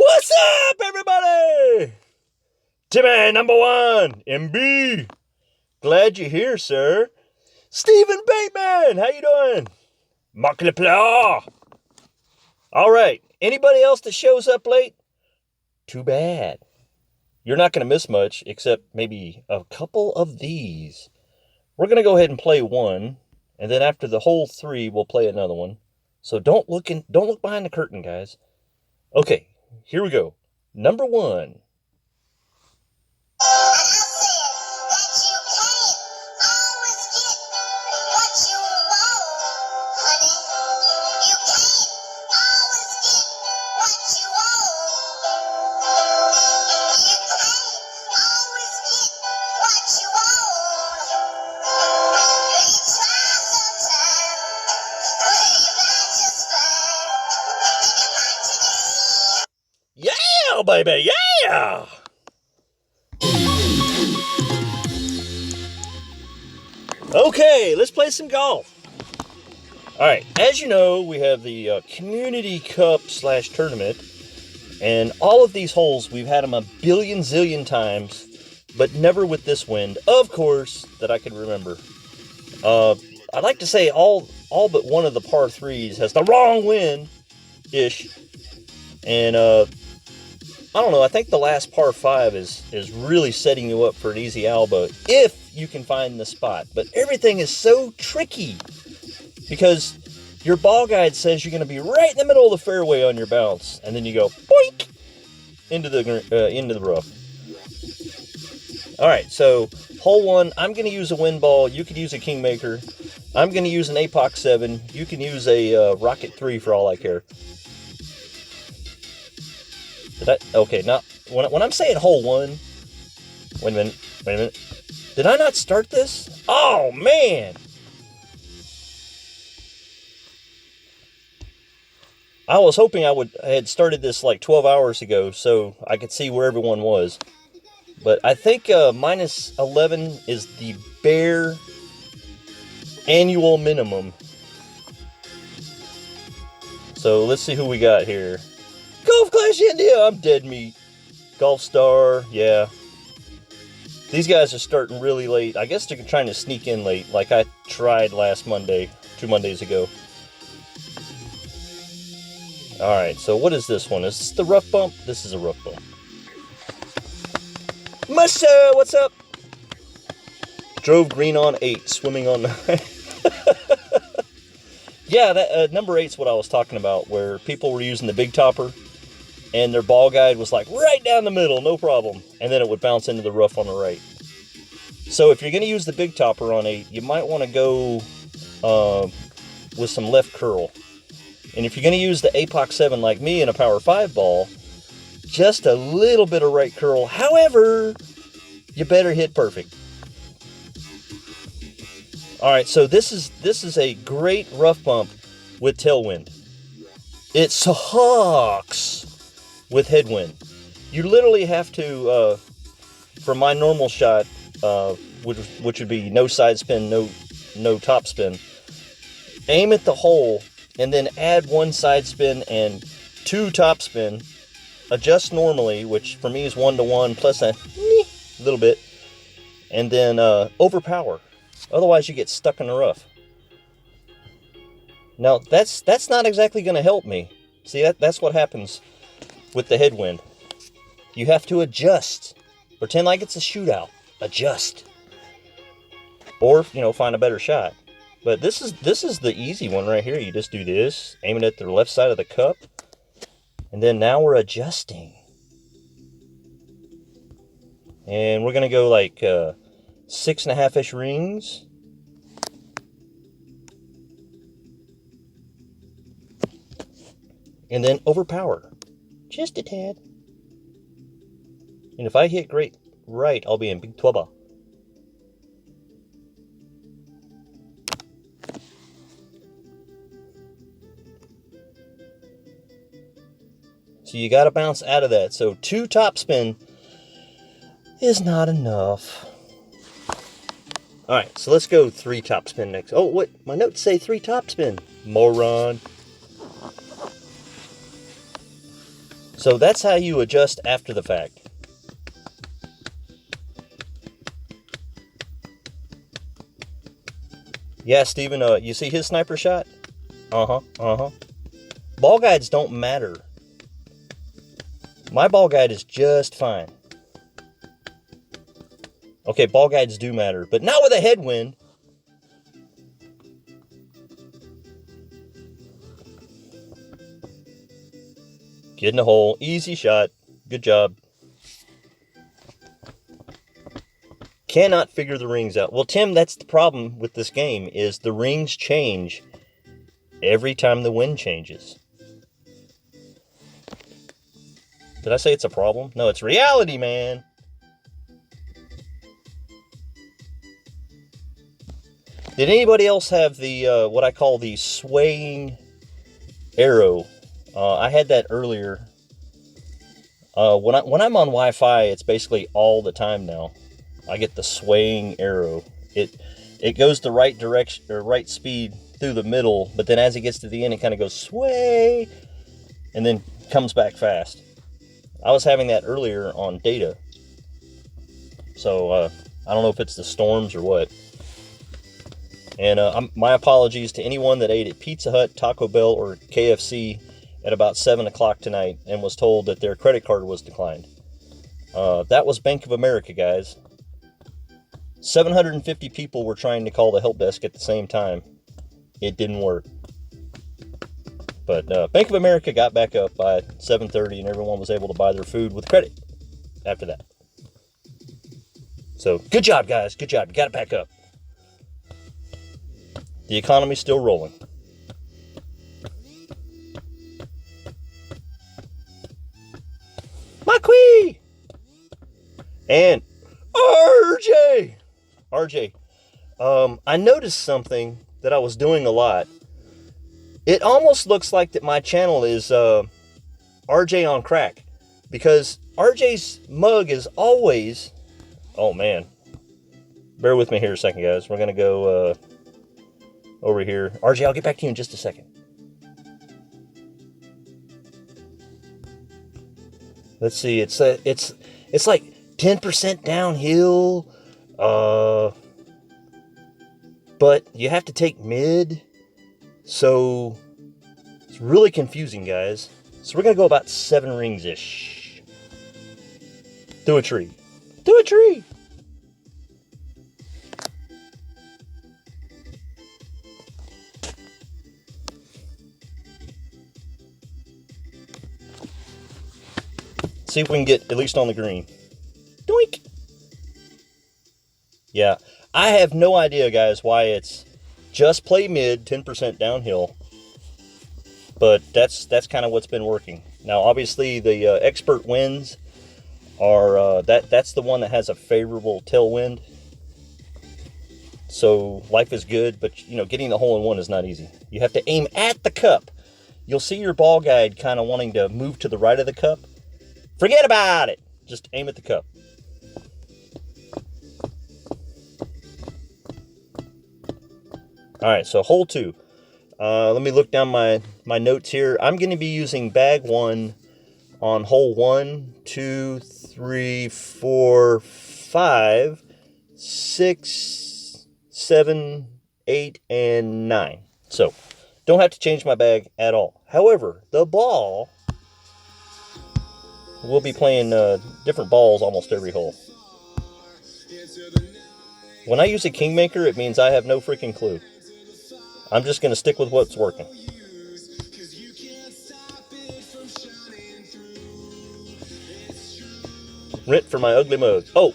What's up, everybody? Timmy number one, MB. Glad you're here, sir. Stephen Bateman, how you doing? Mark Leplau. All right, anybody else that shows up late? Too bad. You're not going to miss much, except maybe a couple of these. We're going to go ahead and play one, and then after the whole three, we'll play another one. So don't look behind the curtain, guys. Okay, here we go. Number one. Yeah, baby, yeah! Okay, let's play some golf. All right, as you know, we have the Community Cup / tournament, and all of these holes, we've had them a billion zillion times, but never with this wind, of course, that I can remember. I'd like to say all but one of the par threes has the wrong wind-ish, and I don't know, I think the last par 5 is really setting you up for an easy elbow if you can find the spot. But everything is so tricky because your ball guide says you're going to be right in the middle of the fairway on your bounce, and then you go boink into the rough. All right, so hole 1, I'm going to use a wind ball. You could use a Kingmaker. I'm going to use an APOC 7. You can use a Rocket 3 for all I care. Okay, now, when I'm saying hole 1, wait a minute. Did I not start this? Oh, man! I was hoping I had started this like 12 hours ago so I could see where everyone was. But I think minus 11 is the bare annual minimum. So let's see who we got here. Golf Clash India, I'm dead meat. Golf Star, yeah. These guys are starting really late. I guess they're trying to sneak in late, like I tried last Monday, 2 Mondays ago. Alright, so what is this one? Is this the rough bump? This is a rough bump. Musha, what's up? Drove green on 8, swimming on 9. Yeah, that number 8's what I was talking about, where people were using the big topper, and their ball guide was like right down the middle, no problem. And then it would bounce into the rough on the right. So if you're going to use the big topper on 8, you might want to go with some left curl. And if you're going to use the APOC 7 like me in a Power 5 ball, just a little bit of right curl. However, you better hit perfect. All right, so this is a great rough bump with tailwind. It sucks with headwind. You literally have to, for my normal shot, which would be no side spin, no top spin, aim at the hole and then add one side spin and two top spin. Adjust normally, which for me is 1-to-1 plus a little bit, and then overpower. Otherwise, you get stuck in the rough. Now, that's not exactly going to help me. See, that's what happens with the headwind. You have to adjust. Pretend like it's a shootout. Adjust. Or, find a better shot. But this is the easy one right here. You just do this, aim it at the left side of the cup, and then now we're adjusting. And we're going to go like 6.5-ish rings. And then overpower. Just a tad. And if I hit great right, I'll be in big trouble. So you got to bounce out of that. So 2 top spin is not enough. All right, so let's go 3 top spin next. Oh, what? My notes say 3 top spin. Moron. So that's how you adjust after the fact. Yeah, Steven, you see his sniper shot? Ball guides don't matter. My ball guide is just fine. Okay, ball guides do matter, but not with a headwind. Get in the hole. Easy shot. Good job. Cannot figure the rings out. Well, Tim, that's the problem with this game, is the rings change every time the wind changes. Did I say it's a problem? No, it's reality, man. Did anybody else have the, what I call the swaying arrow? I had that earlier. When I'm on Wi-Fi, it's basically all the time now. I get the swaying arrow. It goes the right direction, or right speed through the middle, but then as it gets to the end, it kind of goes sway, and then comes back fast. I was having that earlier on data. So, I don't know if it's the storms or what. And my apologies to anyone that ate at Pizza Hut, Taco Bell, or KFC at about 7 o'clock tonight and was told that their credit card was declined. That was Bank of America, guys. 750 people were trying to call the help desk at the same time. It didn't work. But Bank of America got back up by 7:30 and everyone was able to buy their food with credit after that. So, good job, guys. Good job. You got it back up. The economy's still rolling. Maquee! And RJ, I noticed something that I was doing a lot. It almost looks like that my channel is RJ on crack, because RJ's mug is always, oh man, bear with me here a second, guys. We're gonna go over here. RJ, I'll get back to you in just a second. Let's see, it's like 10% downhill, but you have to take mid, so it's really confusing, guys. So we're gonna go about 7 rings-ish. Through a tree. Through a tree! See if we can get at least on the green. Doink! Yeah, I have no idea, guys, why it's just play mid, 10% downhill. But that's kind of what's been working. Now, obviously, the expert winds are that's the one that has a favorable tailwind. So life is good, but you know, getting the hole-in-one is not easy. You have to aim at the cup. You'll see your ball guide kind of wanting to move to the right of the cup. Forget about it. Just aim at the cup. All right, so hole 2. Let me look down my notes here. I'm going to be using bag 1 on hole 1, 2, 3, 4, 5, 6, 7, 8, and 9. So, don't have to change my bag at all. However, the ball, we'll be playing different balls almost every hole. When I use a Kingmaker, it means I have no freaking clue. I'm just going to stick with what's working. Rent for my ugly mug. Oh!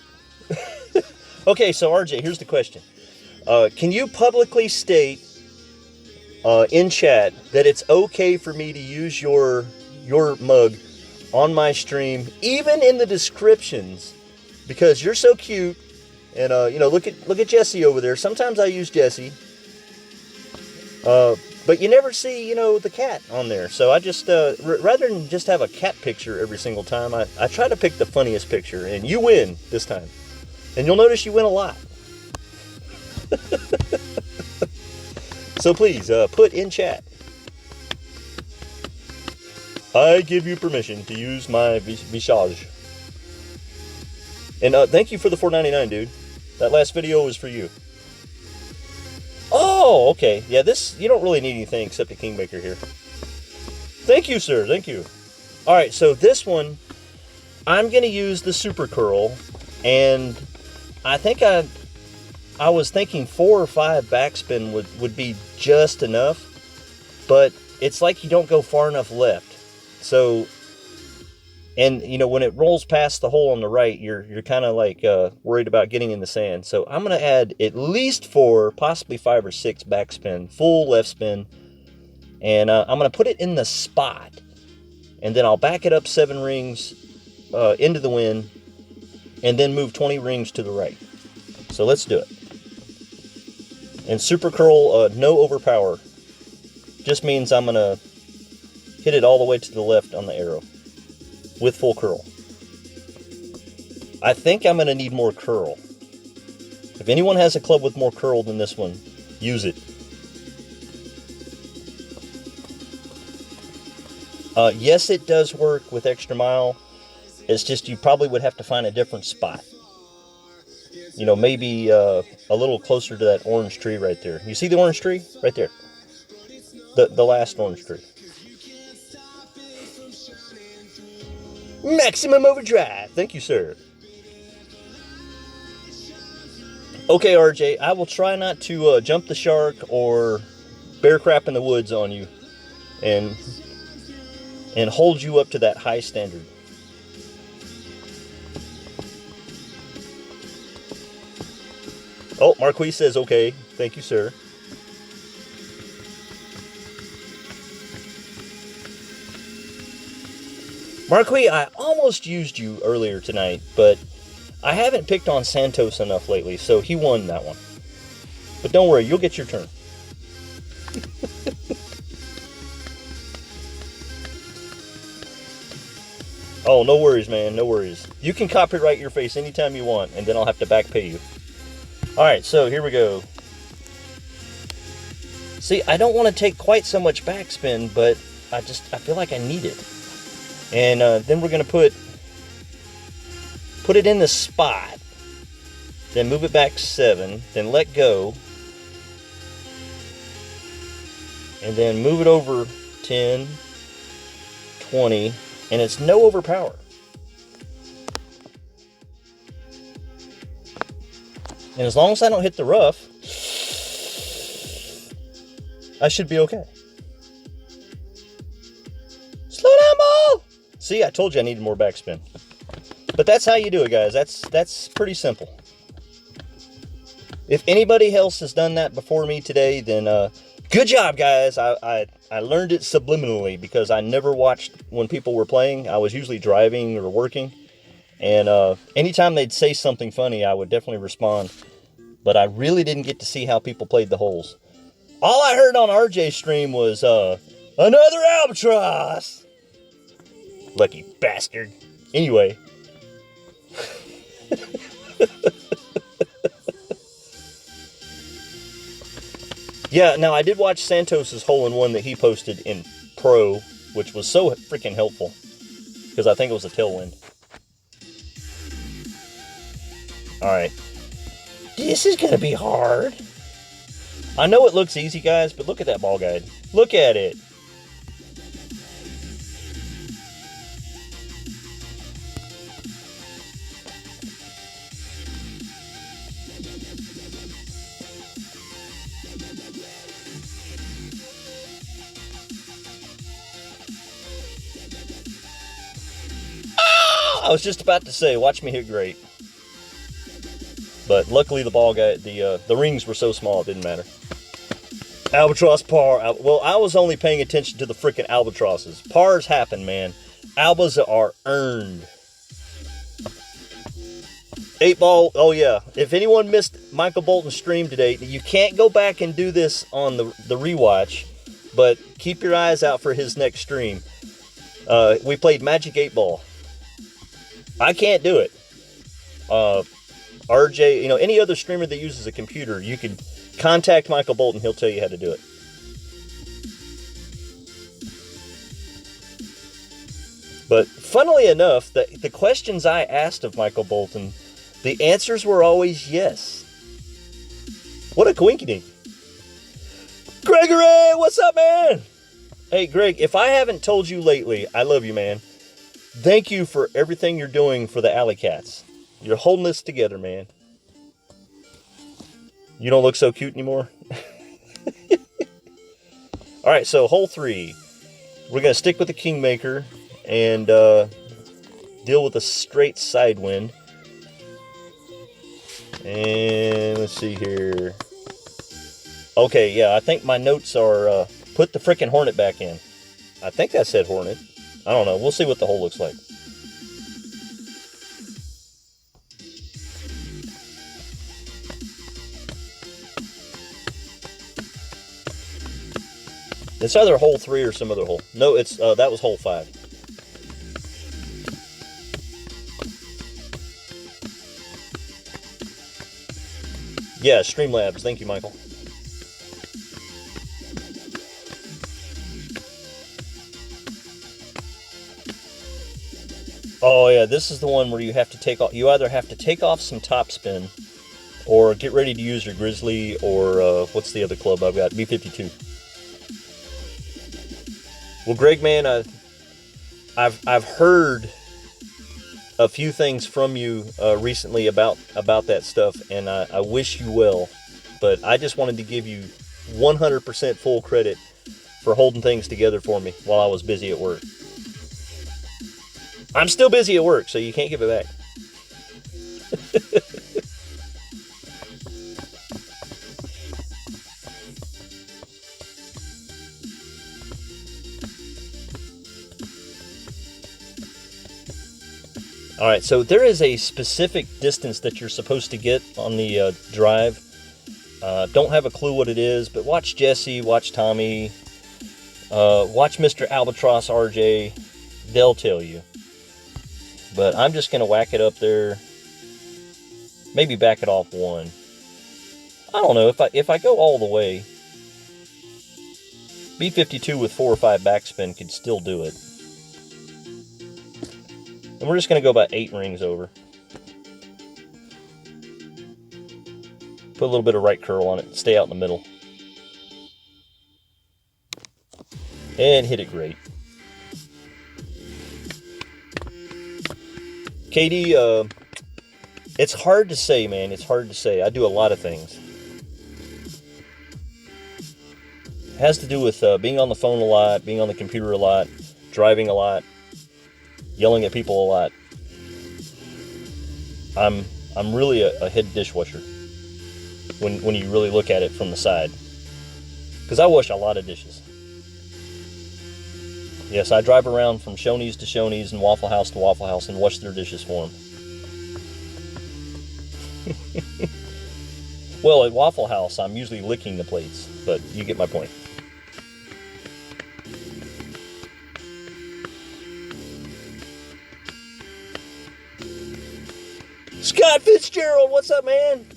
Okay, so RJ, here's the question. Can you publicly state in chat that it's okay for me to use your mug on my stream, even in the descriptions, because you're so cute, and you know, look at Jesse over there. Sometimes I use Jesse, but you never see, you know, the cat on there. So I just rather than just have a cat picture every single time, I try to pick the funniest picture, and you win this time, and you'll notice you win a lot. So please put in chat, I give you permission to use my visage. And thank you for the $4.99, dude. That last video was for you. Oh, okay. Yeah, this, you don't really need anything except a Kingmaker here. Thank you, sir. Thank you. All right, so this one, I'm going to use the Super Curl. And I think I was thinking 4 or 5 backspin would be just enough. But it's like you don't go far enough left. So, and you know, when it rolls past the hole on the right, you're kind of like worried about getting in the sand. So I'm going to add at least 4, possibly 5 or 6 backspin, full left spin. And I'm going to put it in the spot. And then I'll back it up 7 rings into the wind. And then move 20 rings to the right. So let's do it. And Super Curl, no overpower. Just means I'm going to hit it all the way to the left on the arrow with full curl. I think I'm going to need more curl. If anyone has a club with more curl than this one, use it. Yes, it does work with Extra Mile. It's just you probably would have to find a different spot. You know, maybe a little closer to that orange tree right there. You see the orange tree? Right there. The last orange tree. Maximum overdrive. Thank you, sir. Okay, RJ, I will try not to jump the shark or bear crap in the woods on you and hold you up to that high standard. Oh, Marquis says okay. Thank you, sir. Marquis, I almost used you earlier tonight, but I haven't picked on Santos enough lately, so he won that one. But don't worry, you'll get your turn. Oh, no worries, man, no worries. You can copyright your face anytime you want, and then I'll have to back pay you. Alright, so here we go. See, I don't want to take quite so much backspin, but I feel like I need it. And then we're going to put it in the spot. Then move it back 7. Then let go. And then move it over 10, 20. And it's no overpower. And as long as I don't hit the rough, I should be okay. Slow down, ball! See, I told you I needed more backspin. But that's how you do it, guys. That's pretty simple. If anybody else has done that before me today, then good job, guys. I learned it subliminally because I never watched when people were playing. I was usually driving or working. And anytime they'd say something funny, I would definitely respond. but I really didn't get to see how people played the holes. All I heard on RJ's stream was, another albatross! Lucky bastard. Anyway. Yeah, now I did watch Santos's hole-in-one that he posted in Pro, which was so freaking helpful. Because I think it was a tailwind. Alright. This is going to be hard. I know it looks easy, guys, but look at that ball guide. Look at it. I was just about to say, watch me hit great. But luckily the ball guy, the rings were so small it didn't matter. Albatross par. Well, I was only paying attention to the freaking albatrosses. Pars happen, man. Albas are earned. 8-ball, oh yeah. If anyone missed Michael Bolton's stream today, you can't go back and do this on the rewatch, but keep your eyes out for his next stream. We played Magic 8-ball. I can't do it. RJ, you know, any other streamer that uses a computer, you can contact Michael Bolton. He'll tell you how to do it. But funnily enough, the questions I asked of Michael Bolton, the answers were always yes. What a coinkydink. Gregory, what's up, man? Hey, Greg, if I haven't told you lately, I love you, man. Thank you for everything you're doing for the Alley Cats. You're holding this together, man. You don't look so cute anymore. All right, so hole 3. We're going to stick with the Kingmaker and deal with a straight side wind. And let's see here. Okay, yeah, I think my notes are put the frickin' Hornet back in. I think that said Hornet. I don't know. We'll see what the hole looks like. It's either hole 3 or some other hole. No, it's that was hole 5. Yeah, Streamlabs. Thank you, Michael. Oh yeah, this is the one where you have to take off. You either have to take off some topspin, or get ready to use your Grizzly, or what's the other club I've got? B52. Well, Greg, man, I've heard a few things from you recently about that stuff, and I wish you well. But I just wanted to give you 100% full credit for holding things together for me while I was busy at work. I'm still busy at work, so you can't give it back. All right, so there is a specific distance that you're supposed to get on the drive. Don't have a clue what it is, but watch Jesse, watch Tommy, watch Mr. Albatross RJ. They'll tell you. But I'm just going to whack it up there. Maybe back it off 1. I don't know. If I go all the way, B52 with 4 or 5 backspin could still do it. And we're just going to go about 8 rings over. Put a little bit of right curl on it. Stay out in the middle. And hit it great. Katie, it's hard to say, man. It's hard to say. I do a lot of things. It has to do with being on the phone a lot, being on the computer a lot, driving a lot, yelling at people a lot. I'm really a head dishwasher when you really look at it from the side. Because I wash a lot of dishes. Yes, I drive around from Shoney's to Shoney's and Waffle House to Waffle House and wash their dishes for them. Well, at Waffle House, I'm usually licking the plates, but you get my point. Scott Fitzgerald, what's up, man?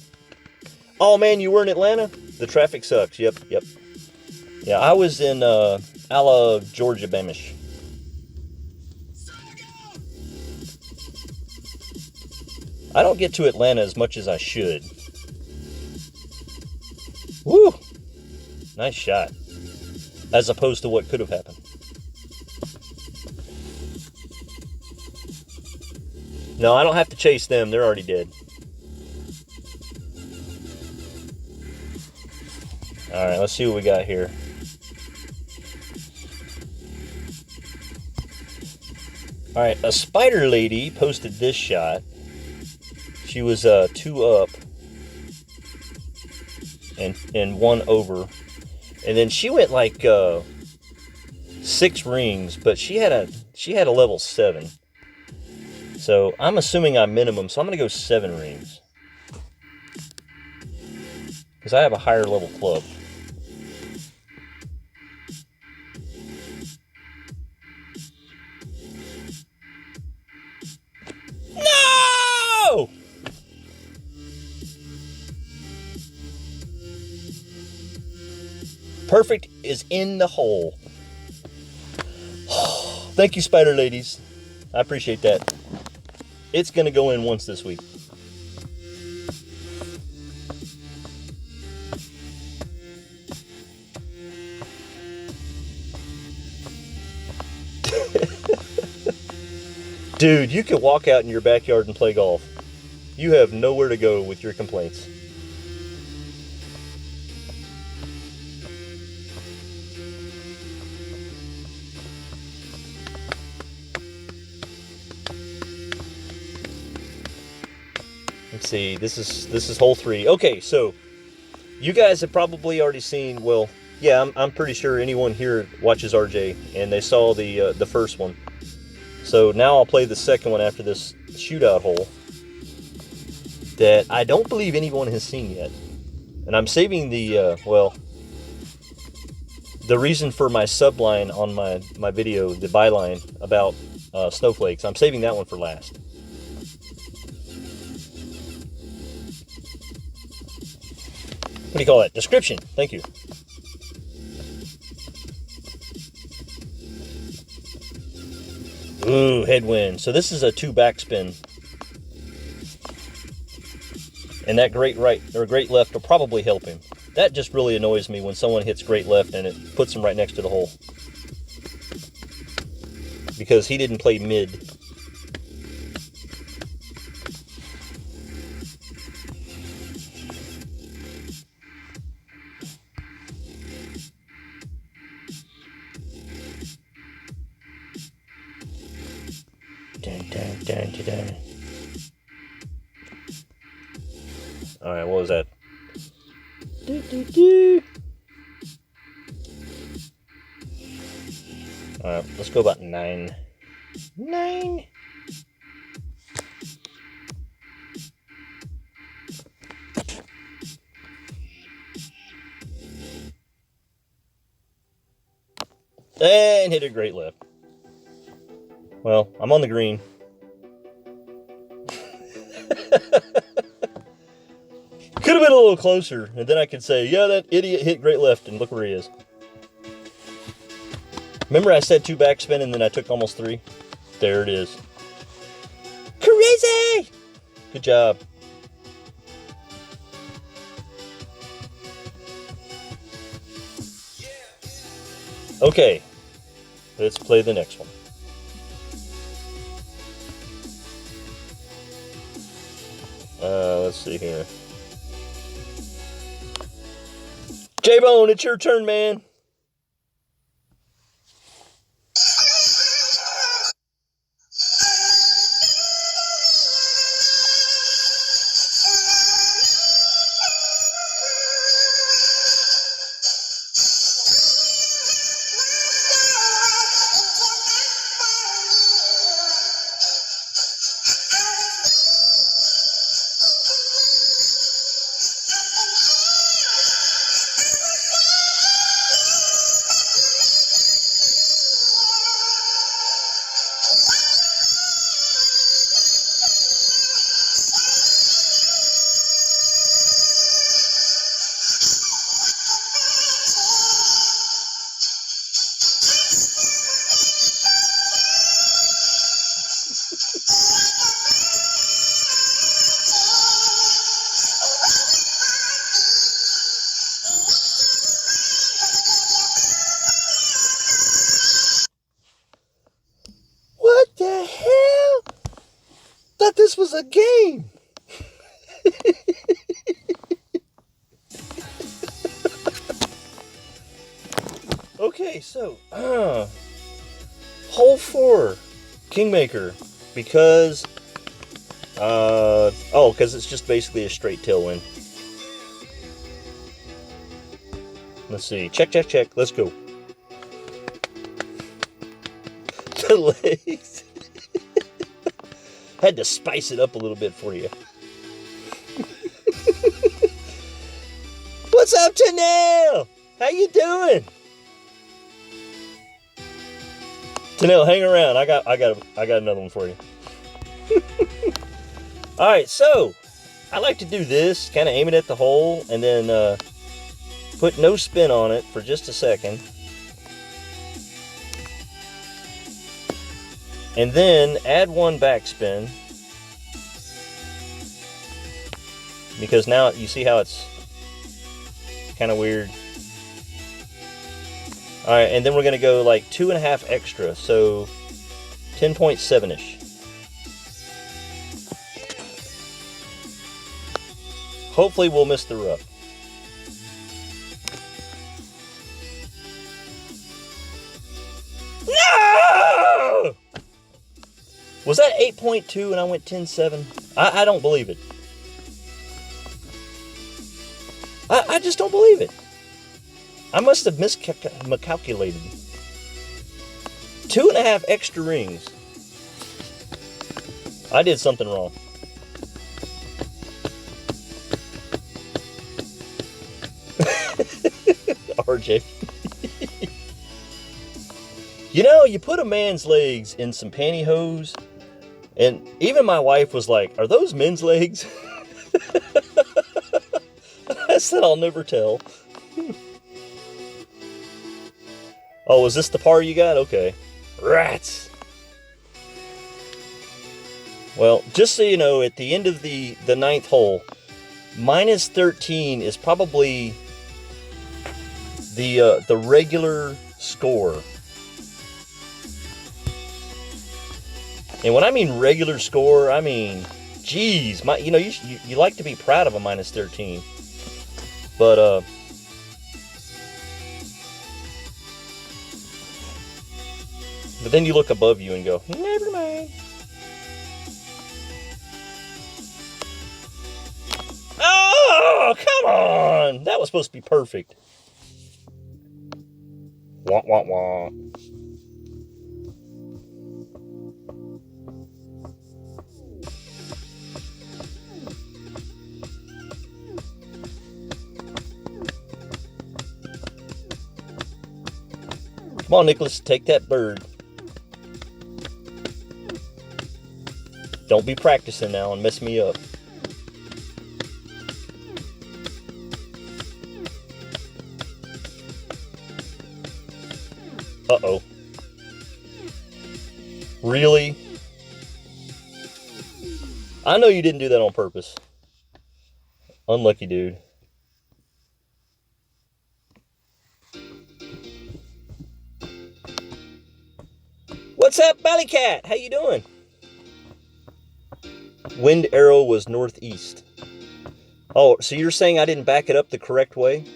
Oh, man, you were in Atlanta? The traffic sucks. Yep. Yeah, I was in Alla, Georgia, Bamish. I don't get to Atlanta as much as I should. Woo! Nice shot. As opposed to what could have happened. No, I don't have to chase them. They're already dead. Alright, let's see what we got here. Alright, a spider lady posted this shot. She was 2 up and 1 over. And then she went like 6 rings, but she had a level 7. So I'm assuming I'm minimum, so I'm gonna go 7 rings. Because I have a higher level club. No! Perfect is in the hole. Thank you, spider ladies. I appreciate that. It's going to go in once this week. Dude, you could walk out in your backyard and play golf. You have nowhere to go with your complaints. Let's see, this is hole 3. Okay, so you guys have probably already seen, well, yeah, I'm pretty sure anyone here watches RJ, and they saw the first one. So now I'll play the second one after this shootout hole that I don't believe anyone has seen yet. And I'm saving the, the reason for my subline on my video, the byline about snowflakes, I'm saving that one for last. What do you call that? Description. Thank you. Ooh, headwind. So this is a 2 backspin. And that great right or great left will probably help him. That just really annoys me when someone hits great left and it puts him right next to the hole. Because he didn't play mid. Dun. Alright, what was that? Alright, let's go about 9. 9. And hit a great left. Well, I'm on the green. Could have been a little closer, and then I could say, yeah, that idiot hit great left, and look where he is. Remember I said 2 backspin, and then I took almost 3? There it is. Crazy! Good job. Okay, let's play the next one. Let's see here. J-Bone, it's your turn, man. this was a game. Okay, so hole 4, Kingmaker, because because it's just basically a straight tailwind. Let's see. Check, check, check. Let's go. The legs. Had to spice it up a little bit for you. What's up, Tanel? How you doing? Tanel, hang around. I got another one for you. All right, so I like to do this, kind of aim it at the hole, and then put no spin on it for just a second. And then add one backspin. Because now you see how it's kind of weird. All right, and then we're gonna go like 2.5 extra, so 10.7-ish. Hopefully we'll miss the rough. No! Was that 8.2 and I went 10.7? I don't believe it. I just don't believe it. I must have miscalculated. 2.5 extra rings. I did something wrong. RJ. You know, you put a man's legs in some pantyhose, and even my wife was like, "Are those men's legs?" I said, "I'll never tell." Oh, is this the par you got? Okay. Rats! Well, just so you know, at the end of the 9th hole, minus 13 is probably the regular score. And when I mean regular score, I mean, geez, you like to be proud of a minus 13. But then you look above you and go, never mind. Oh, come on! That was supposed to be perfect. Wah, wah, wah. Come on, Nicholas, take that bird. Don't be practicing now and mess me up. Uh-oh. Really? I know you didn't do that on purpose. Unlucky dude. What's up, Ballycat? How you doing? Wind arrow was northeast. Oh, so you're saying I didn't back it up the correct way?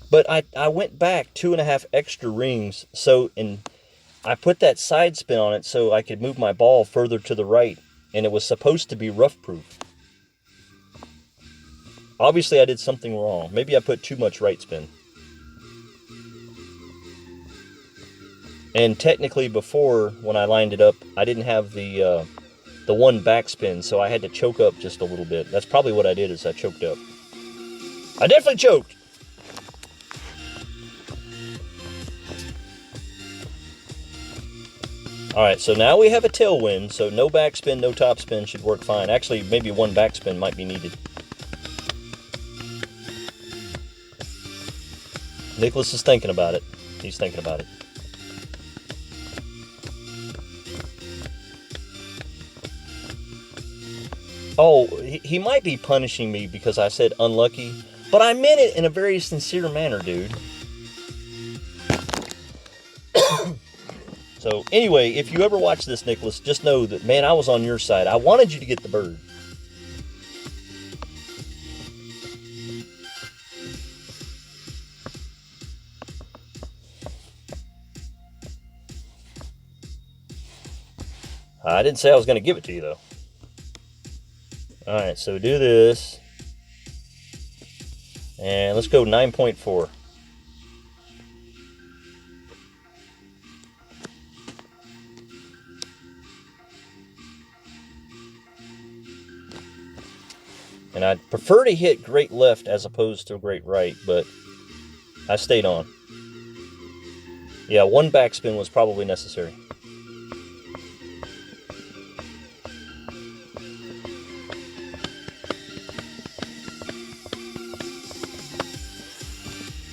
But I went back 2.5 extra rings, and I put that side spin on it so I could move my ball further to the right, and it was supposed to be rough proof. Obviously I did something wrong. Maybe I put too much right spin. And technically before, when I lined it up, I didn't have the one backspin, so I had to choke up just a little bit. That's probably what I did, is I choked up. I definitely choked! Alright, so now we have a tailwind, so no backspin, no topspin should work fine. Actually, maybe one backspin might be needed. Nicholas is thinking about it. He's thinking about it. Oh, he might be punishing me because I said unlucky, but I meant it in a very sincere manner, dude. So anyway, if you ever watch this, Nicholas, just know that, man, I was on your side. I wanted you to get the bird. I didn't say I was going to give it to you, though. All right, so do this. And let's go 9.4. And I'd prefer to hit great left as opposed to great right, but I stayed on. Yeah, one backspin was probably necessary.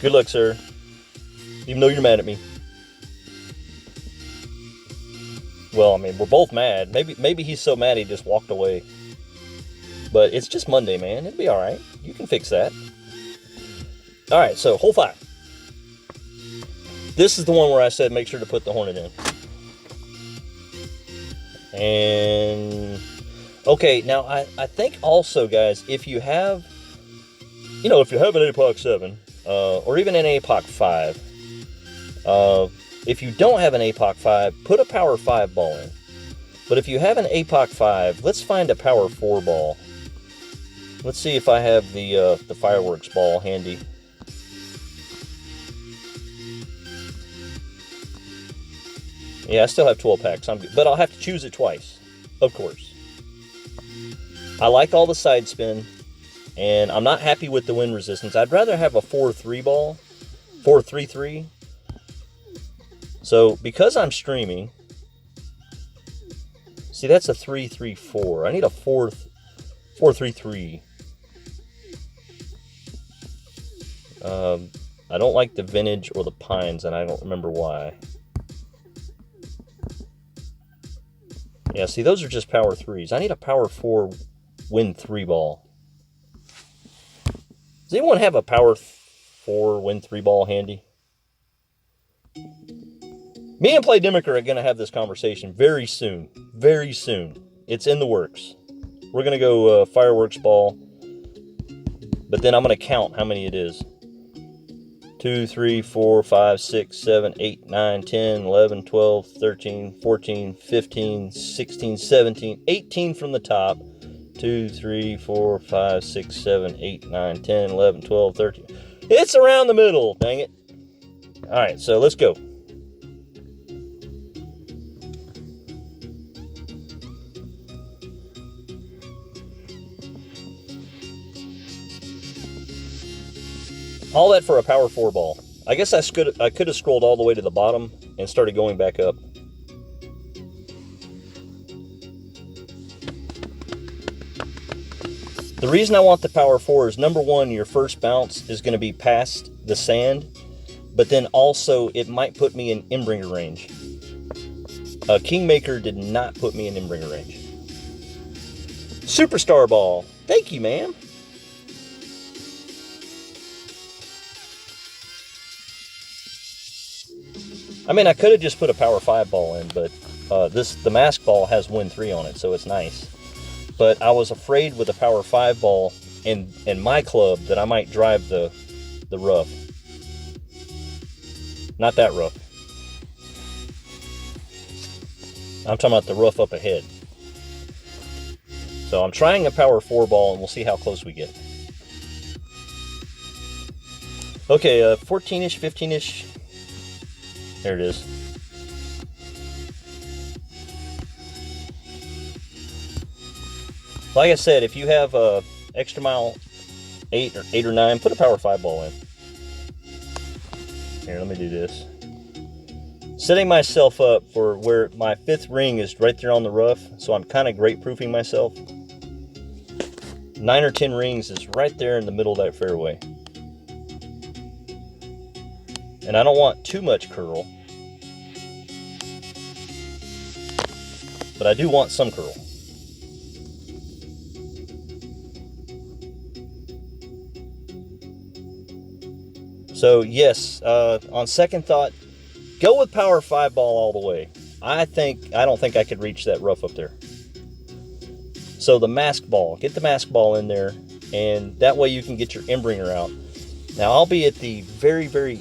Good luck, sir. Even though you're mad at me. Well, I mean, we're both mad. Maybe he's so mad he just walked away. But it's just Monday, man. It'll be all right. You can fix that. All right, so hole 5. This is the one where I said make sure to put the hornet in. And okay, now I think also, guys, if you have, if you have an APOC 7, or even an APOC 5, if you don't have an APOC 5, put a power 5 ball in. But if you have an APOC 5, let's find a power 4 ball. Let's see if I have the fireworks ball handy. Yeah, I still have 12 packs. I'm good. But I'll have to choose it twice, of course. I like all the side spin, and I'm not happy with the wind resistance. I'd rather have a 4-3 ball, 4-3-3. So because I'm streaming, see, that's a 3-3-4. I need a 4-3-3. I don't like the vintage or the pines, and I don't remember why. Yeah, see, those are just power 3s. I need a power 4 wind 3 ball. Does anyone have a power 4 wind 3 ball handy? Me and Play Demic are going to have this conversation very soon. Very soon. It's in the works. We're going to go fireworks ball. But then I'm going to count how many it is. 2, 3, 4, 5, 6, 7, 8, 9, 10, 11, 12, 13, 14, 15, 16, 17, 18 from the top. 2, 3, 4, 5, 6, 7, 8, 9, 10, 11, 12, 13. It's around the middle, dang it. All right, so let's go. All that for a power 4 ball. I guess I could have scrolled all the way to the bottom and started going back up. The reason I want the power 4 is, number one, your first bounce is going to be past the sand, but then also it might put me in Imbringer range. Kingmaker did not put me in Imbringer range. Superstar ball. Thank you, ma'am. I mean, I could have just put a power 5 ball in, but the mask ball has wind 3 on it, so it's nice. But I was afraid with a power 5 ball in my club that I might drive the rough. Not that rough. I'm talking about the rough up ahead. So I'm trying a power 4 ball, and we'll see how close we get. Okay, 14-ish, 15-ish. There it is. Like I said, if you have a extra mile 8 or 9, put a power 5 ball in. Here, let me do this. Setting myself up for where my 5th ring is right there on the rough, so I'm kind of great-proofing myself. 9 or 10 rings is right there in the middle of that fairway. And I don't want too much curl, but I do want some curl. So yes, on second thought, go with power 5 ball all the way. I don't think I could reach that rough up there. So the mask ball, get the mask ball in there, and that way you can get your end-bringer out. Now I'll be at the very, very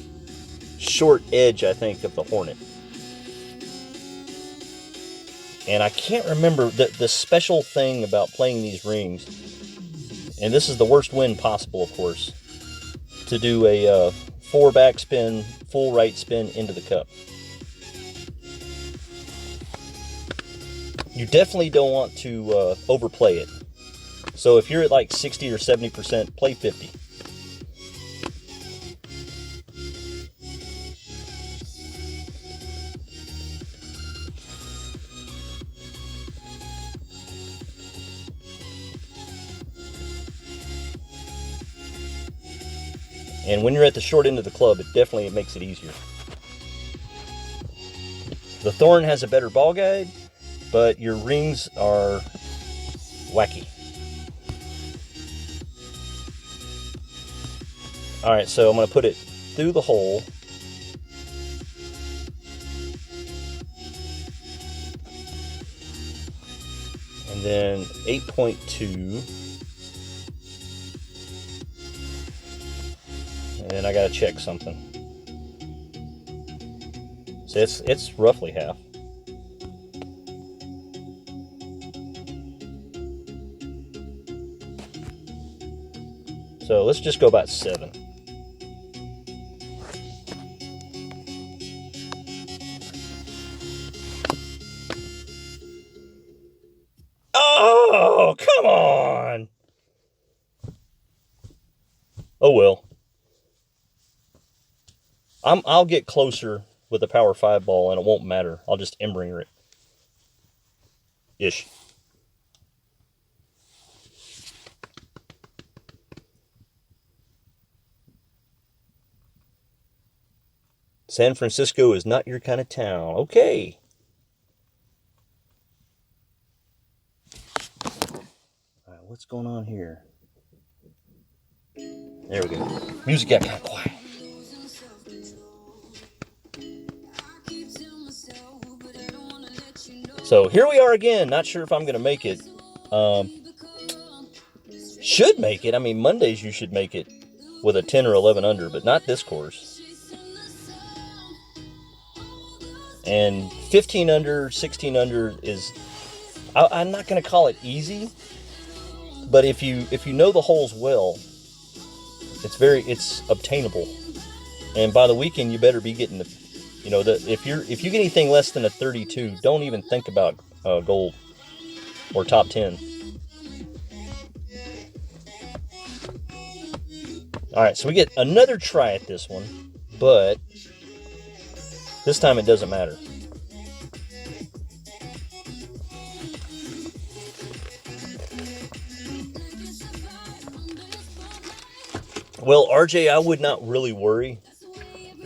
short edge, I think, of the Hornet. And I can't remember the special thing about playing these rings, and this is the worst wind possible, of course, to do a 4 backspin, full right spin into the cup. You definitely don't want to overplay it. So if you're at like 60 or 70%, play 50. And when you're at the short end of the club, it makes it easier. The Thorn has a better ball guide, but your rings are wacky. Alright, so I'm going to put it through the hole. And then 8.2. And then I got to check something. So it's roughly half. So let's just go about 7. Oh, come on! Oh well. I'll get closer with a power 5 ball and it won't matter. I'll just end-bringer it. Ish. San Francisco is not your kind of town. Okay. All right, what's going on here? There we go. Music got kind of quiet. So here we are again. Not sure if I'm going to make it. Should make it. I mean, Mondays you should make it with a 10 or 11 under, but not this course. And 15 under, 16 under is, I'm not going to call it easy, but if you know the holes well, it's obtainable. And by the weekend, you better be getting the, if you get anything less than a 32, don't even think about gold or top 10. All right, so we get another try at this one, but this time it doesn't matter. Well, RJ, I would not really worry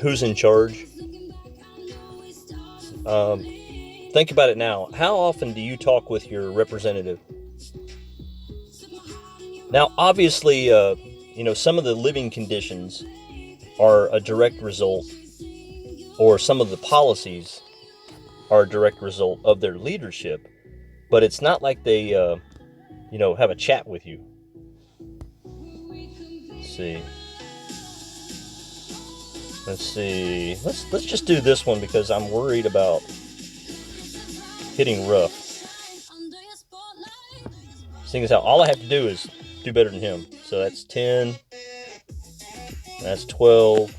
who's in charge. Think about it now. How often do you talk with your representative? Now, obviously, some of the living conditions are a direct result, or some of the policies are a direct result of their leadership, but it's not like they, have a chat with you. Let's see. Let's just do this one because I'm worried about hitting rough. Seeing as how all I have to do is do better than him. So that's 10. That's 12.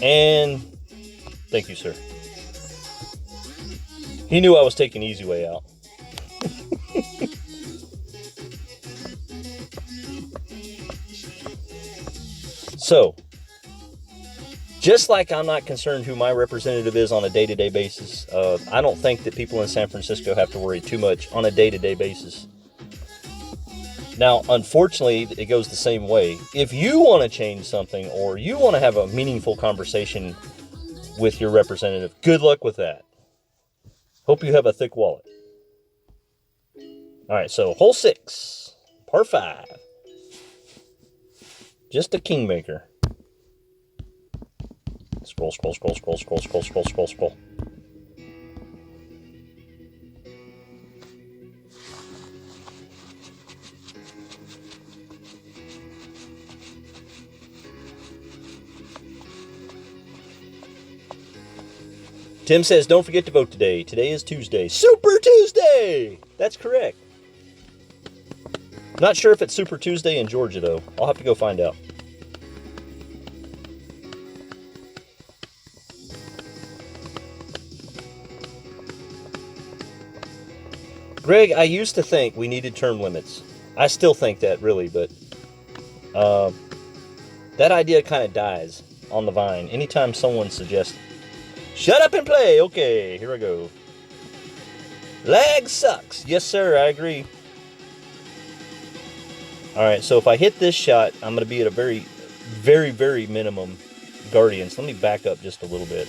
And thank you, sir. He knew I was taking the easy way out. So, just like I'm not concerned who my representative is on a day-to-day basis, I don't think that people in San Francisco have to worry too much on a day-to-day basis. Now, unfortunately, it goes the same way. If you want to change something or you want to have a meaningful conversation with your representative, good luck with that. Hope you have a thick wallet. All right, so hole 6, par 5. Just a kingmaker. Scroll, scroll, scroll, scroll, scroll, scroll, scroll, scroll, scroll. Tim says, don't forget to vote today. Today is Tuesday. Super Tuesday! That's correct. Not sure if it's Super Tuesday in Georgia, though. I'll have to go find out. Greg, I used to think we needed term limits. I still think that, really, but that idea kind of dies on the vine anytime someone suggests, shut up and play. Okay, here I go. Lag sucks. Yes, sir, I agree. All right, so if I hit this shot, I'm going to be at a very, very, very minimum Guardians. Let me back up just a little bit.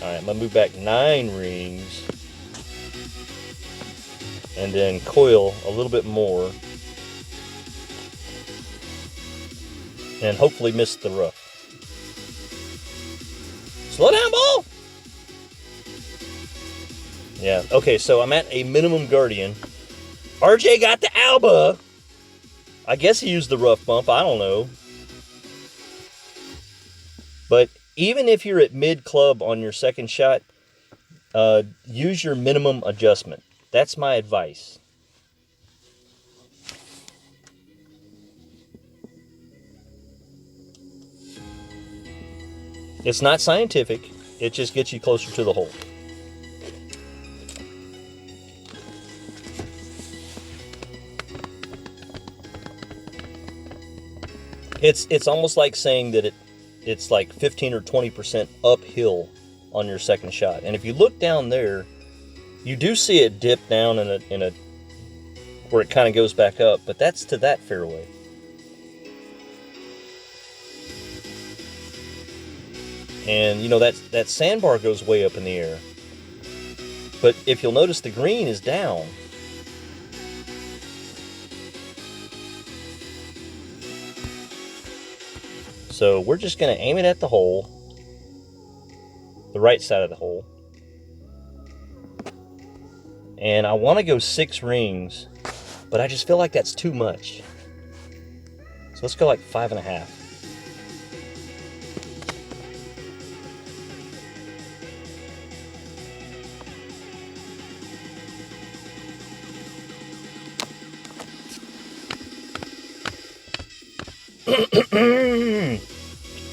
All right, I'm going to move back 9 rings. And then coil a little bit more. And hopefully miss the rough. Slow down, ball! Yeah, okay, so I'm at a minimum Guardian. RJ got the Alba. I guess he used the rough bump, I don't know. But even if you're at mid-club on your second shot, use your minimum adjustment. That's my advice. It's not scientific. It just gets you closer to the hole. It's almost like saying that it's like 15 or 20% uphill on your second shot. And if you look down there, you do see it dip down in a where it kind of goes back up, but that's to that fairway. And you know that sandbar goes way up in the air. But if you'll notice, the green is down. So we're just going to aim it at the hole, the right side of the hole. And I want to go 6 rings, but I just feel like that's too much. So let's go like 5.5.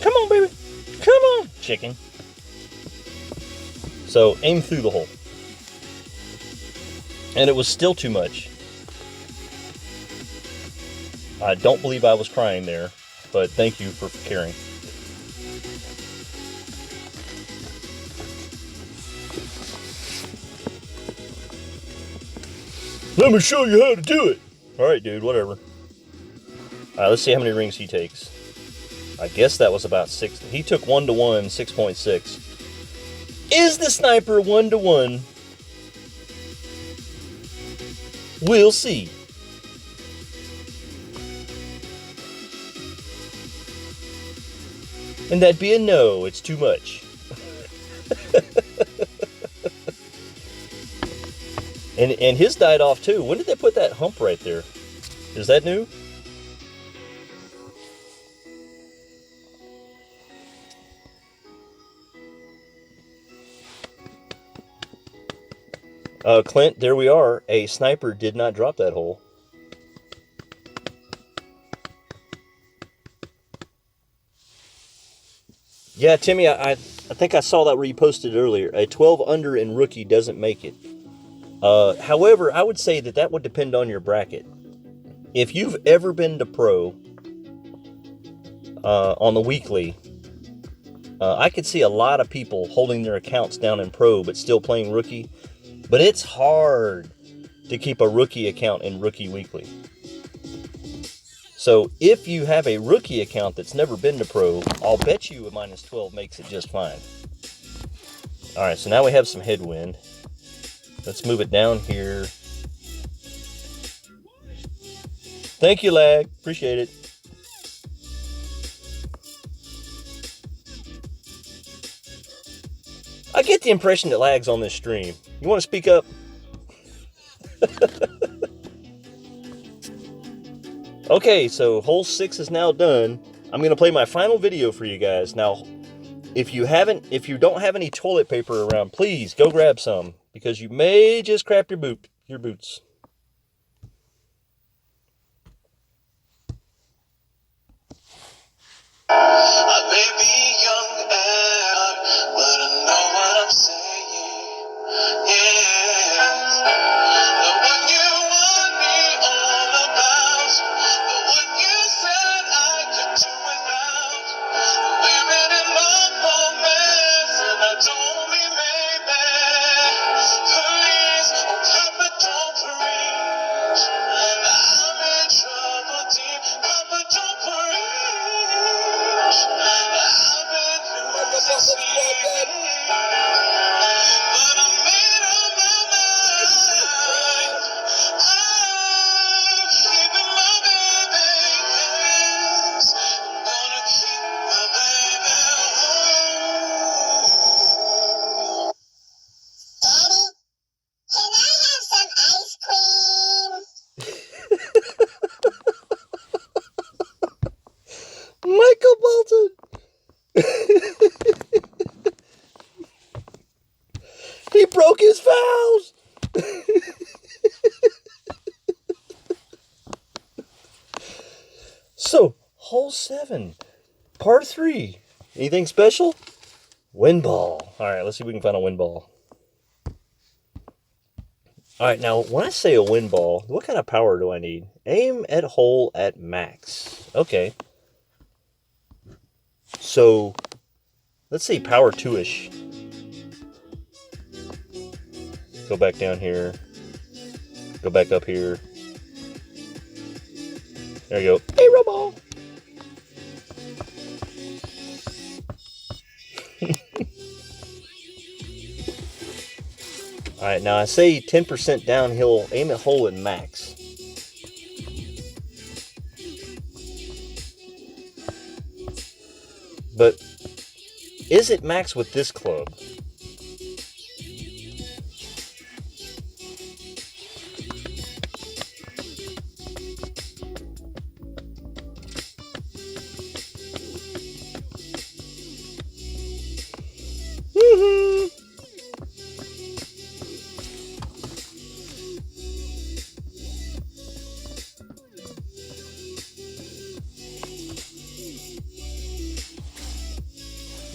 Come on, baby. Come on, chicken. So aim through the hole. And it was still too much. I don't believe I was crying there, but thank you for caring. Let me show you how to do it. All right, dude, whatever. All right, let's see how many rings he takes. I guess that was about 6. He took 1-to-1, 6.6. Is the sniper 1-to-1? We'll see. And that'd be a no, it's too much. and his died off too. When did they put that hump right there? Is that new? Clint, there we are. A sniper did not drop that hole. Yeah, Timmy, I think I saw that where you posted earlier. A 12 under in rookie doesn't make it. However, I would say that would depend on your bracket. If you've ever been to pro on the weekly, I could see a lot of people holding their accounts down in pro but still playing rookie. But it's hard to keep a rookie account in Rookie Weekly. So if you have a rookie account that's never been to pro, I'll bet you a -12 makes it just fine. All right, so now we have some headwind. Let's move it down here. Thank you, Lag. Appreciate it. I get the impression that Lag's on this stream. You want to speak up? Okay, so hole 6 is now done. I'm going to play my final video for you guys. Now, if you don't have any toilet paper around, please go grab some, because you may just crap your boots. I may be young and but I know what I'm saying. Yes, the one you want me all about, the one you said I could do without. Women in love moments, and I don't mean maybe. Please, oh Papa, don't preach. I'm in trouble deep, Papa, don't preach. I've been losing sleep, but I made up my mind. I'm keeping my baby. Yes, I'm gonna keep my baby home. Daddy, can I have some ice cream? Michael Bolton. He broke his vows. So, hole 7, par 3. Anything special? Wind ball. All right, let's see if we can find a wind ball. All right, now, when I say a wind ball, what kind of power do I need? Aim at hole at max. Okay. So, let's say power 2-ish. Go back down here. Go back up here. There you go. Aero ball. All right, now I say 10% downhill, aim at hole at max. But is it max with this club?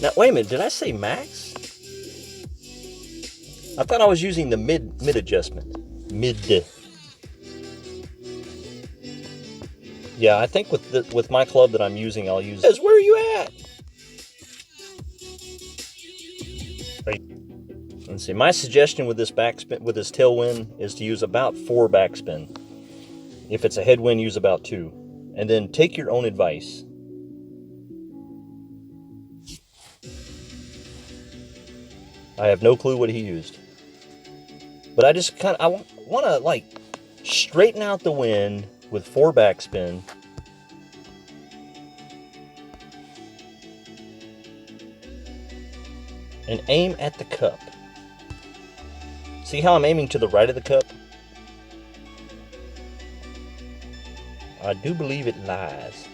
Now, wait a minute, did I say max? I thought I was using the mid adjustment. Mid. Yeah, I think with my club that I'm using, I'll use this. Where are you at? Let's see. My suggestion with this backspin, with this tailwind, is to use about 4 backspin. If it's a headwind, use about 2, and then take your own advice. I have no clue what he used, but I just I want to like straighten out the wind with 4 backspin. And aim at the cup. See how I'm aiming to the right of the cup? I do believe it lies.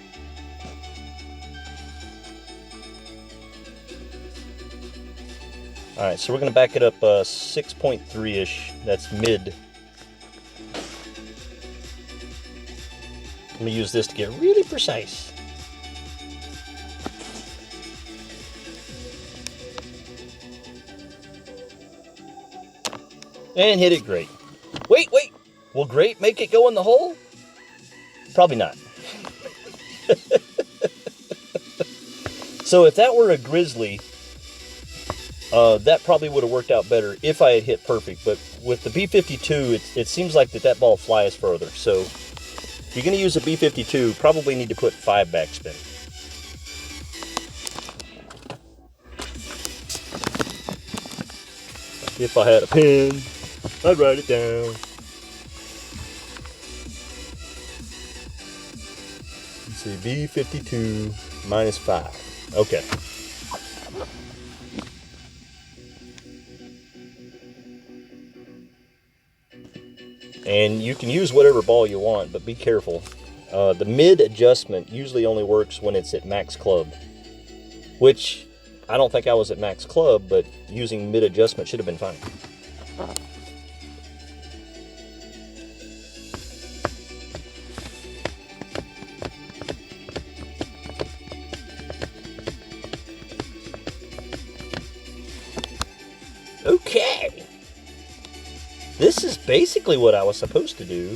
Alright, so we're going to back it up 6.3-ish. That's mid. Let me use this to get really precise. And hit it great. Wait. Will great make it go in the hole? Probably not. So if that were a grizzly, that probably would have worked out better if I had hit perfect. But with the B-52, it seems like that ball flies further. So if you're going to use a B-52, probably need to put 5 backspin. If I had a pen, I'd write it down. Let's see, B-52 minus 5. Okay. And you can use whatever ball you want, but be careful. The mid adjustment usually only works when it's at max club, which I don't think I was at max club, but using mid adjustment should have been fine. Okay. This is basically what I was supposed to do.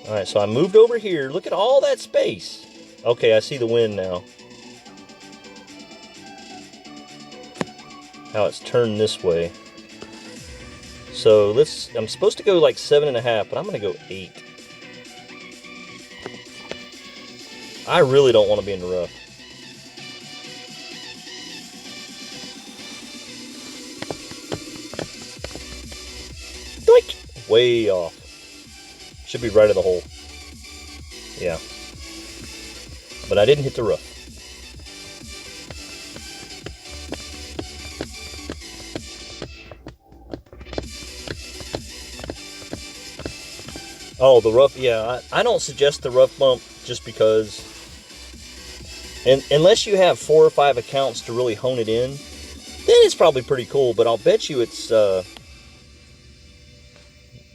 Alright, so I moved over here. Look at all that space. Okay, I see the wind now. How it's turned this way. So I'm supposed to go like 7.5, but I'm going to go 8. I really don't want to be in the rough. Doink! Way off. Should be right of the hole. Yeah. But I didn't hit the rough. Oh, the rough, yeah. I don't suggest the rough bump just because, and unless you have 4 or 5 accounts to really hone it in, then it's probably pretty cool. But I'll bet you it's, you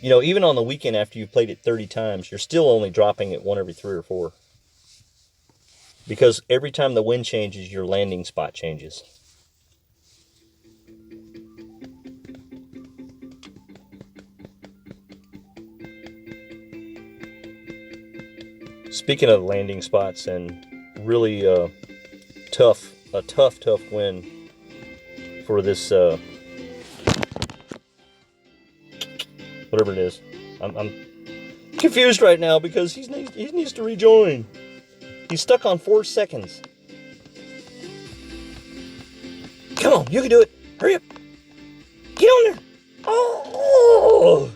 know, even on the weekend after you've played it 30 times, you're still only dropping it 1 every 3 or 4. Because every time the wind changes, your landing spot changes. Speaking of landing spots and really tough win for this whatever it is. I'm confused right now because he needs to rejoin. He's stuck on 4 seconds. Come on, you can do it. Hurry up. Get on there. Oh!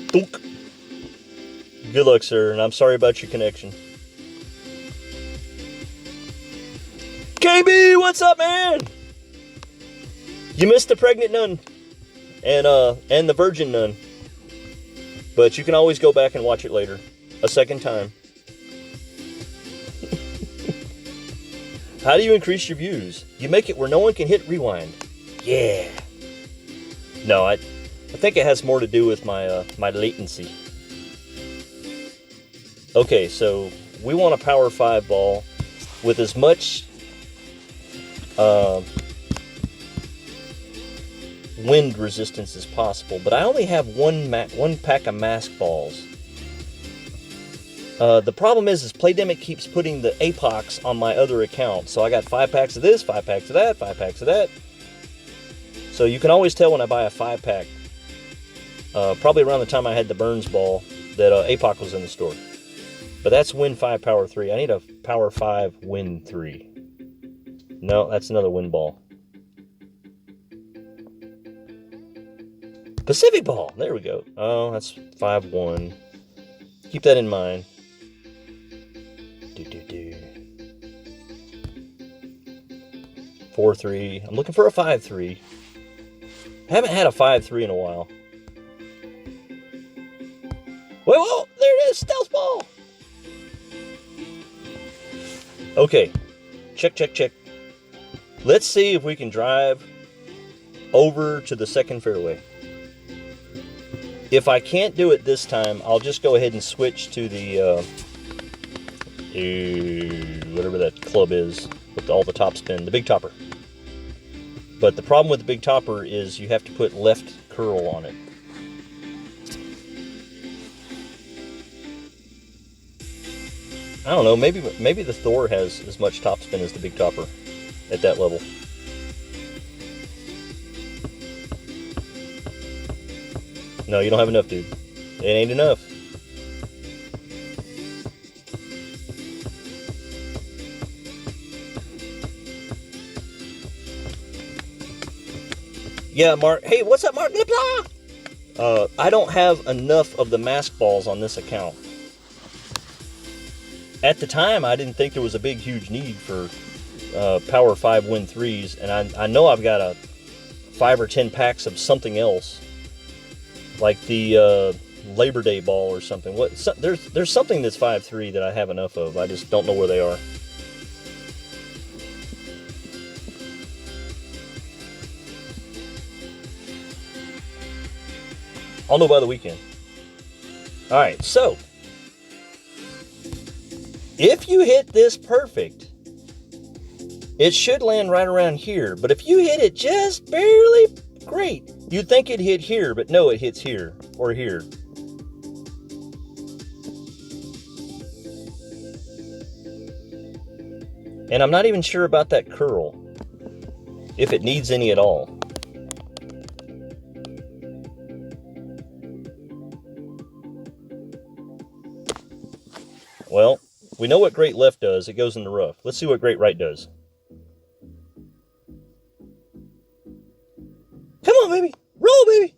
Dunk. Good luck, sir, and I'm sorry about your connection. KB, what's up, man? You missed the pregnant nun and the virgin nun. But you can always go back and watch it later. A second time. How do you increase your views? You make it where no one can hit rewind. Yeah. No, I think it has more to do with my my latency. Okay, so we want a power 5 ball with as much wind resistance as possible, but I only have one pack of mask balls. The problem is Playdemic keeps putting the apox on my other account, so I got 5 packs of this, 5 packs of that, 5 packs of that. So you can always tell when I buy a 5-pack, probably around the time I had the Burns ball, that apoc was in the store. But that's Win 5 Power 3. I need a Power 5 Win 3. No, that's another Win ball. Pacific ball. There we go. Oh, that's 5-1. Keep that in mind. 4-3. I'm looking for a 5-3. I haven't had a 5-3 in a while. Whoa, there it is. Stealth ball. Okay. Check. Let's see if we can drive over to the second fairway. If I can't do it this time, I'll just go ahead and switch to the whatever that club is with all the top spin, the big topper. But the problem with the big topper is you have to put left curl on it. I don't know, maybe the Thor has as much top spin as the big topper at that level. No, you don't have enough, dude. It ain't enough. Yeah, Mark. Hey, what's up, Mark? I don't have enough of the mask balls on this account. At the time, I didn't think there was a big, huge need for Power 5 Win 3s, and I know I've got 5 or 10 packs of something else. Like the Labor Day ball or something. There's something that's 5.3 that I have enough of. I just don't know where they are. I'll know by the weekend. All right, so if you hit this perfect, it should land right around here. But if you hit it just barely great, you'd think it hit here, but no, it hits here or here. And I'm not even sure about that curl, if it needs any at all. Well, we know what great left does. It goes in the rough. Let's see what great right does. Come on, baby. Roll, baby.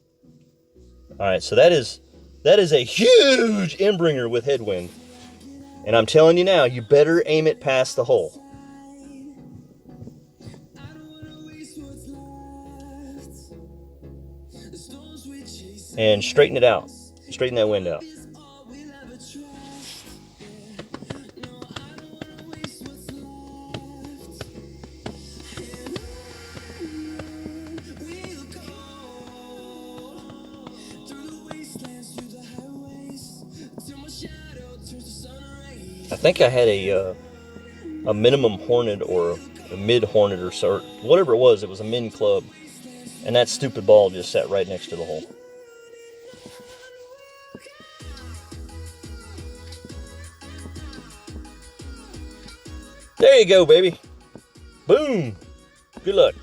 All right, so that is a huge inbringer with headwind. And I'm telling you now, you better aim it past the hole. And straighten it out. Straighten that wind out. I think I had a minimum hornet or a mid hornet or so, whatever it was. It was a min club, and that stupid ball just sat right next to the hole. There you go, baby. Boom. Good luck.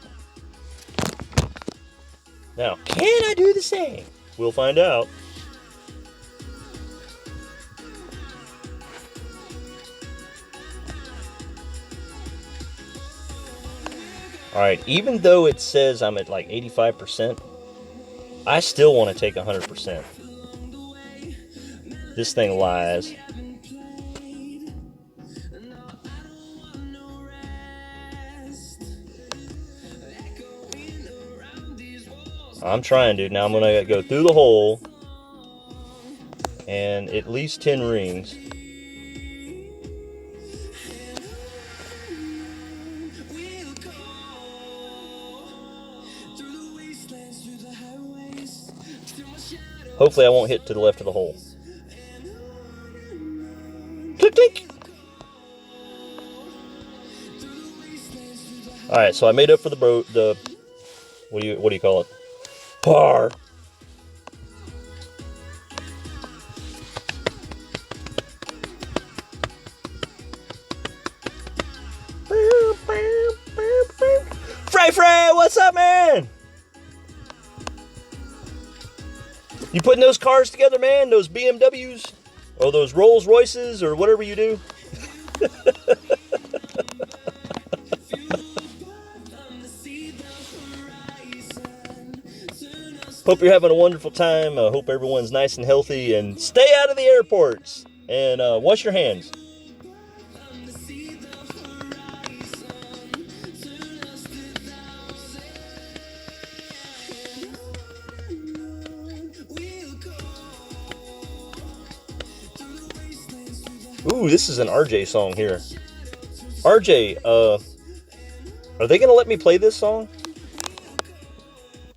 Now, can I do the same? We'll find out. All right, even though it says I'm at like 85%, I still want to take 100%. This thing lies. I'm trying, dude. Now I'm going to go through the hole and at least 10 rings. Hopefully I won't hit to the left of the hole. Click, click. All right, so I made up for the what do you call it? Par. Frey, what's up, man? You putting those cars together, man? Those BMWs? Or those Rolls Royces? Or whatever you do? Hope you're having a wonderful time. I hope everyone's nice and healthy. And stay out of the airports. And wash your hands. Ooh, this is an RJ song here. RJ, are they going to let me play this song?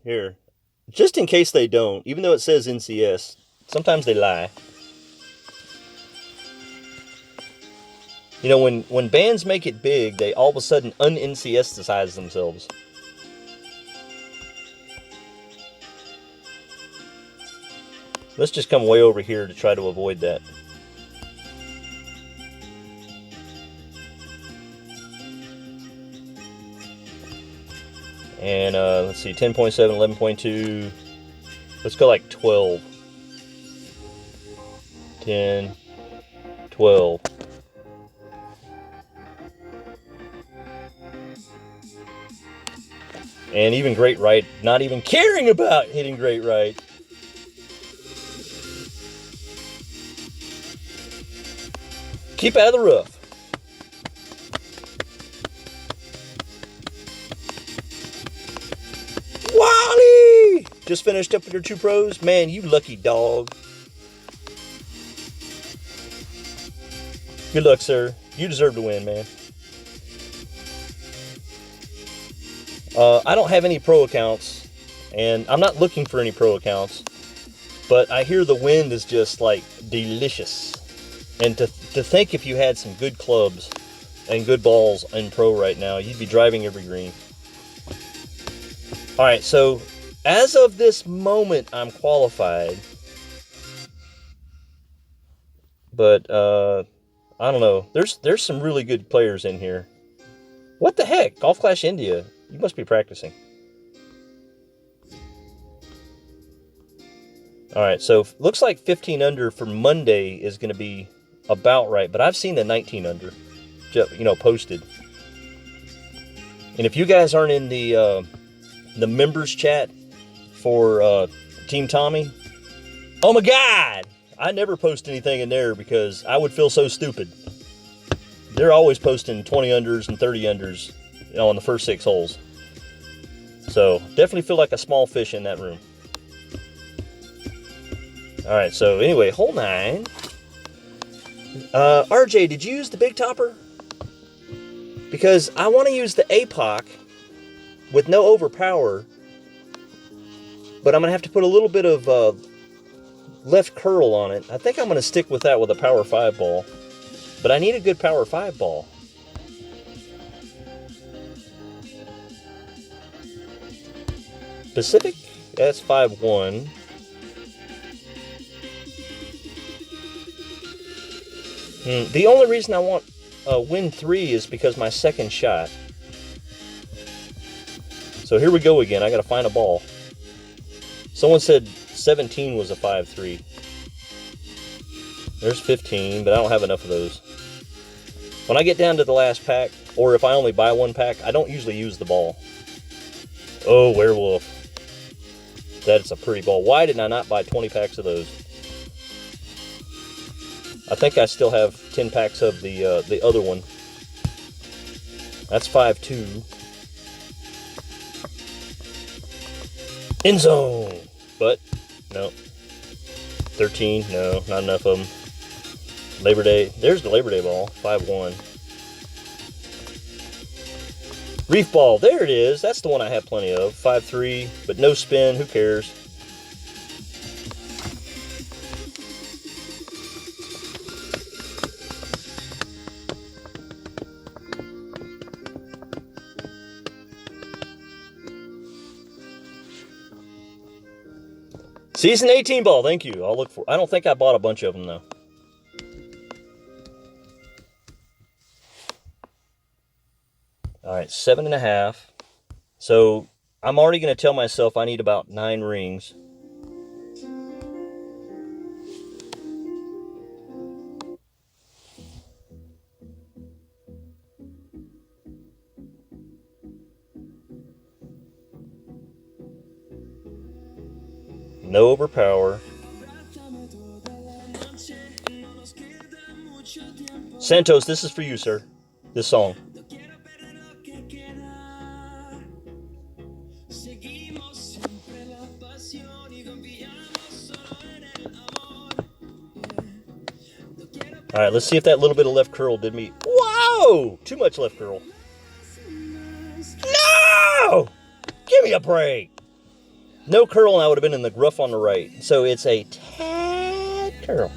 Here. Just in case they don't, even though it says NCS, sometimes they lie. You know, when bands make it big, they all of a sudden un-NCS-ize themselves. Let's just come way over here to try to avoid that. And let's see, 10.7, 11.2. Let's go like 12. 10, 12. And even great right, not even caring about hitting great right. Keep out of the rough. Wally! Just finished up with your 2 pros? Man, you lucky dog. Good luck, sir. You deserve to win, man. I don't have any pro accounts, and I'm not looking for any pro accounts, but I hear the wind is just like delicious. And to think if you had some good clubs and good balls in pro right now, you'd be driving every green. All right, so as of this moment, I'm qualified. But I don't know. There's some really good players in here. What the heck? Golf Clash India. You must be practicing. All right, so looks like 15 under for Monday is going to be about right, but I've seen the 19 under, posted. And if you guys aren't in the members chat for Team Tommy, oh my God, I never post anything in there because I would feel so stupid. They're always posting 20 unders and 30 unders, on the first 6 holes. So definitely feel like a small fish in that room. All right, so anyway, hole 9. RJ, did you use the big topper? Because I want to use the APOC with no overpower, but I'm going to have to put a little bit of left curl on it. I think I'm going to stick with that with a power 5 ball, but I need a good power 5 ball. Pacific, that's 5-1. The only reason I want win 3 is because my second shot. So here we go again. I got to find a ball. Someone said 17 was a 5-3. There's 15, but I don't have enough of those. When I get down to the last pack, or if I only buy 1 pack, I don't usually use the ball. Oh, werewolf. That's a pretty ball. Why did I not buy 20 packs of those? I think I still have 10 packs of the other one. That's 5-2. End zone. But, no. 13, no, not enough of them. Labor Day. There's the Labor Day ball. 5-1. Reef ball. There it is. That's the one I have plenty of. 5-3, but no spin. Who cares? Season 18 ball, thank you. I'll look for. I don't think I bought a bunch of them though. All right, 7.5. So I'm already going to tell myself I need about 9 rings. No overpower. Santos, this is for you, sir. This song. All right, let's see if that little bit of left curl did me. Whoa! Too much left curl. No! Give me a break. No curl and I would have been in the rough on the right. So it's a tad curl.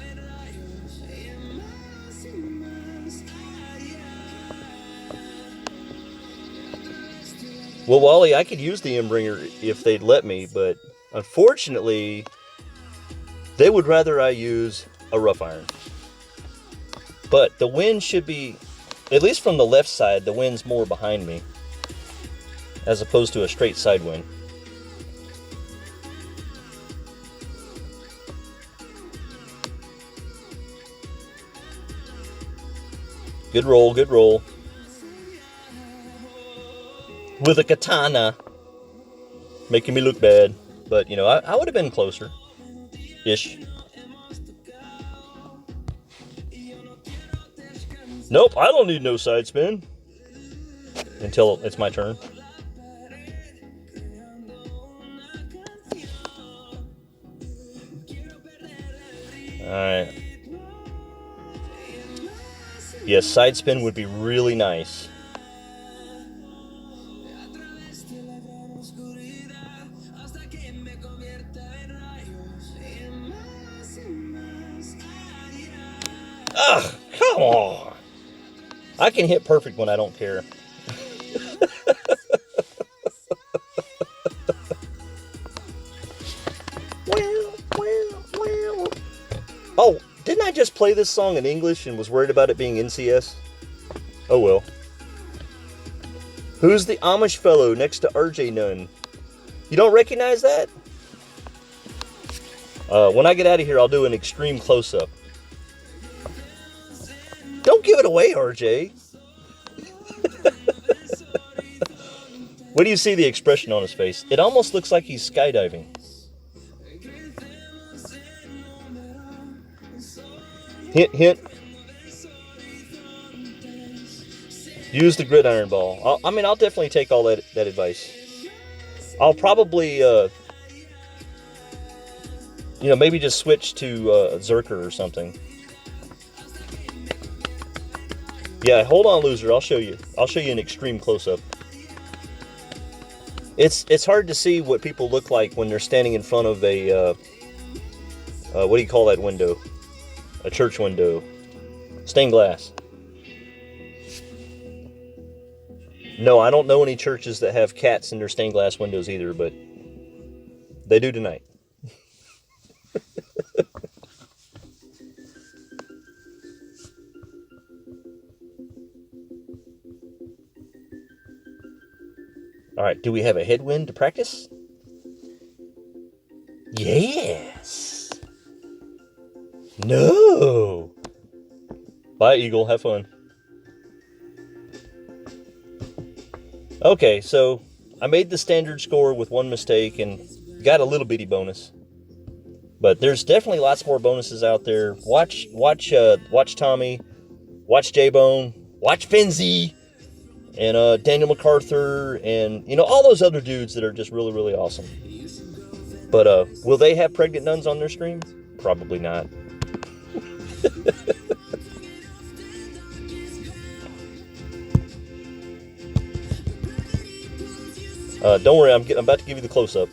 Well, Wally, I could use the M-Bringer if they'd let me, but unfortunately, they would rather I use a rough iron. But the wind should be, at least from the left side, the wind's more behind me, as opposed to a straight side wind. Good roll, good roll. With a katana. Making me look bad. But, you know, I would have been closer. Ish. Nope, I don't need no side spin. Until it's my turn. Alright. Yes, side spin would be really nice. Ugh, come on. I can hit perfect when I don't care. Oh, didn't I just play this song in English and was worried about it being NCS? Oh well. Who's the Amish fellow next to RJ Nunn? You don't recognize that? When I get out of here, I'll do an extreme close-up. Don't give it away, RJ. What do you see the expression on his face? It almost looks like he's skydiving. Hint, hint. Use the gridiron ball. I'll definitely take all that advice. I'll probably, maybe just switch to Zerker or something. Yeah, hold on, loser. I'll show you. I'll show you an extreme close-up. It's hard to see what people look like when they're standing in front of a, what do you call that window? A church window. Stained glass. No, I don't know any churches that have cats in their stained glass windows either, but they do tonight. All right, do we have a headwind to practice? Yes. No. Bye, Eagle. Have fun. Okay, so I made the standard score with one mistake and got a little bitty bonus. But there's definitely lots more bonuses out there. Watch Tommy, watch J-Bone, watch Finzi, and Daniel MacArthur, and all those other dudes that are just really, really awesome. But will they have pregnant nuns on their stream? Probably not. Don't worry, I'm about to give you the close-up.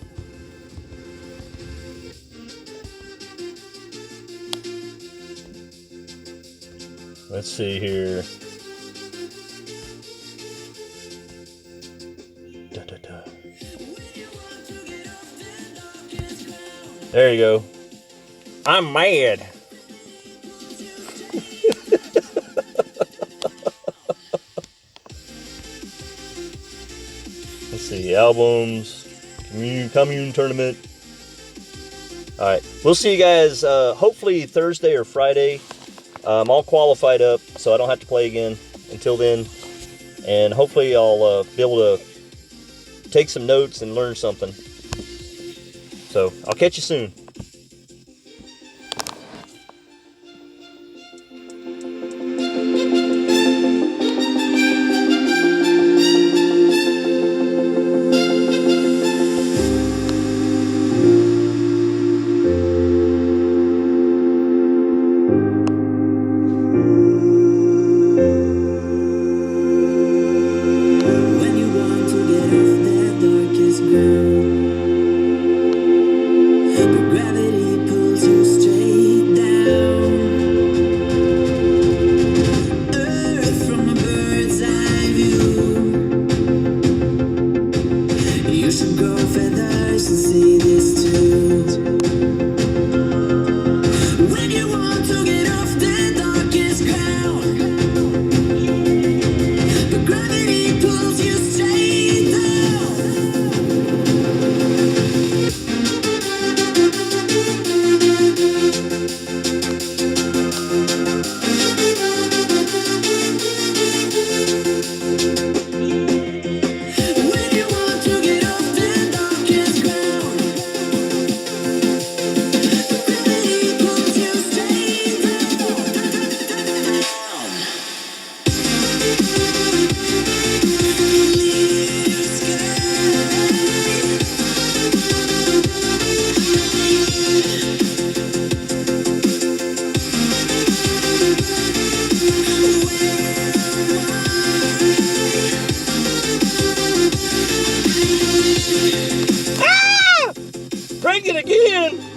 Let's see here. Da, da, da. There you go. I'm mad. Let's see, albums, commune tournament. All right, we'll see you guys hopefully Thursday or Friday. I'm all qualified up, so I don't have to play again until then. And hopefully I'll be able to take some notes and learn something. So I'll catch you soon. again.